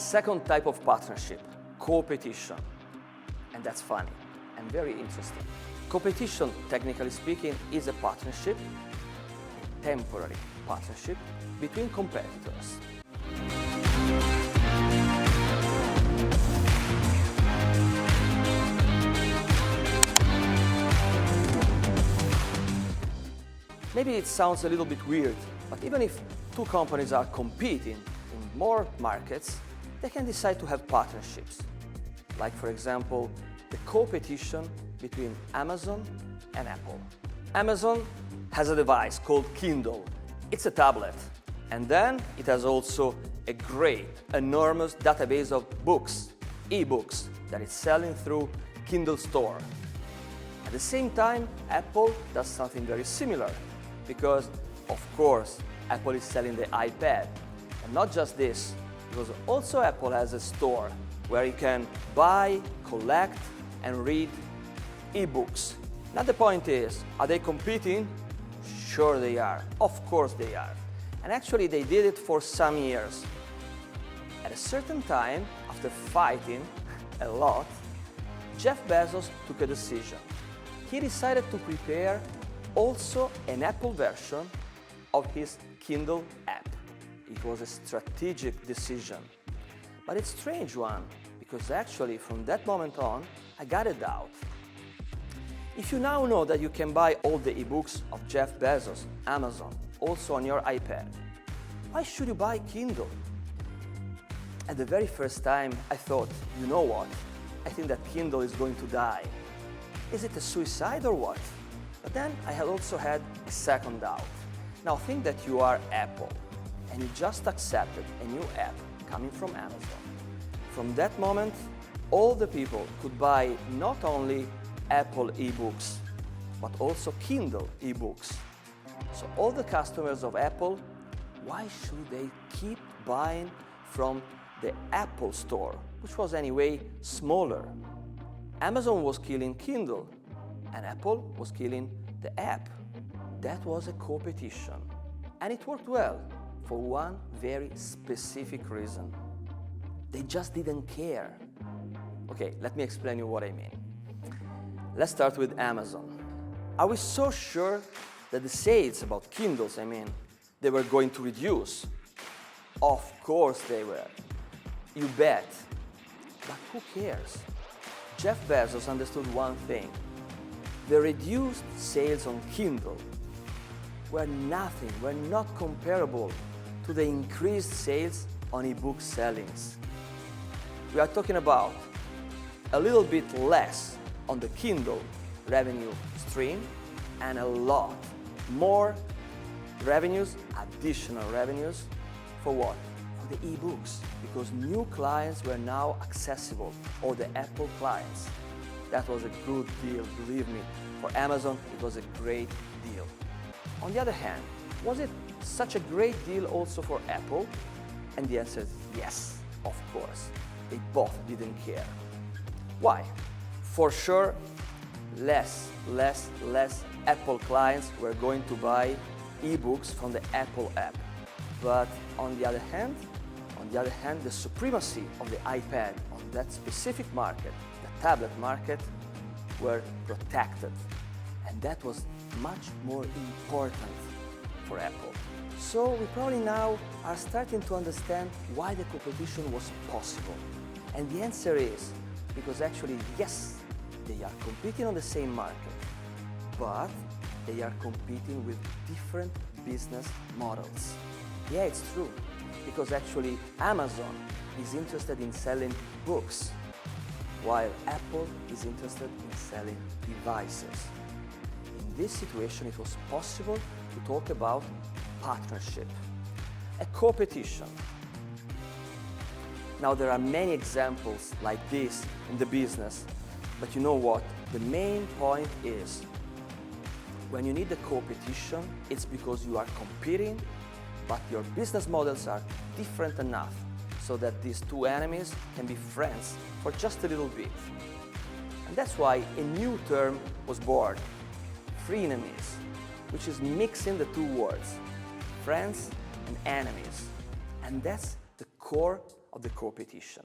Second type of partnership, coopetition. And that's funny and very interesting. Coopetition, technically speaking, is a partnership, a temporary partnership between competitors. Maybe it sounds a little bit weird, but even if two companies are competing in more markets, they can decide to have partnerships. Like, for example, the coopetition between Amazon and Apple. Amazon has a device called Kindle. It's a tablet. And then it has also a great, enormous database of books, ebooks, that it's selling through Kindle store. At the same time, Apple does something very similar because, of course, Apple is selling the iPad. And not just this, because also Apple has a store where you can buy, collect, and read ebooks. Now the point is, are they competing? Sure they are. Of course they are. And actually they did it for some years. At a certain time, after fighting a lot, Jeff Bezos took a decision. He decided to prepare also an Apple version of his Kindle app. It was a strategic decision, but it's a strange one, because actually from that moment on, I got a doubt. If you now know that you can buy all the ebooks of Jeff Bezos, Amazon, also on your iPad, why should you buy Kindle? At the very first time, I thought, you know what? I think that Kindle is going to die. Is it a suicide or what? But then I had also had a second doubt. Now think that you are Apple, and you just accepted a new app coming from Amazon. From that moment, all the people could buy not only Apple ebooks, but also Kindle ebooks. So all the customers of Apple, why should they keep buying from the Apple store, which was anyway smaller? Amazon was killing Kindle, and Apple was killing the app. That was a coopetition. And it worked well for one very specific reason. They just didn't care. Okay, let me explain you what I mean. Let's start with Amazon. Are we so sure that the sales about Kindles, they were going to reduce? Of course they were. You bet. But who cares? Jeff Bezos understood one thing. The reduced sales on Kindle were nothing, were not comparable to the increased sales on ebook sellings. We are talking about a little bit less on the Kindle revenue stream and a lot more revenues, additional revenues, for what? For the ebooks, because new clients were now accessible, or the Apple clients. That was a good deal, believe me. For Amazon, it was a great deal. On the other hand, was it such a great deal also for Apple? And the answer is yes, of course. They both didn't care. Why? For sure, less Apple clients were going to buy ebooks from the Apple app. But on the other hand, the supremacy of the iPad on that specific market, the tablet market, were protected. And that was much more important for Apple. So we probably now are starting to understand why the competition was possible. And the answer is because actually, yes, they are competing on the same market, but they are competing with different business models. Yeah, it's true, because actually Amazon is interested in selling books, while Apple is interested in selling devices. In this situation, it was possible to talk about partnership, a coopetition. Now, there are many examples like this in the business, but you know what? The main point is, when you need a coopetition, it's because you are competing, but your business models are different enough so that these two enemies can be friends for just a little bit. And that's why a new term was born, Frenemies, which is mixing the two words, friends and enemies. And that's the core of the Coopetition.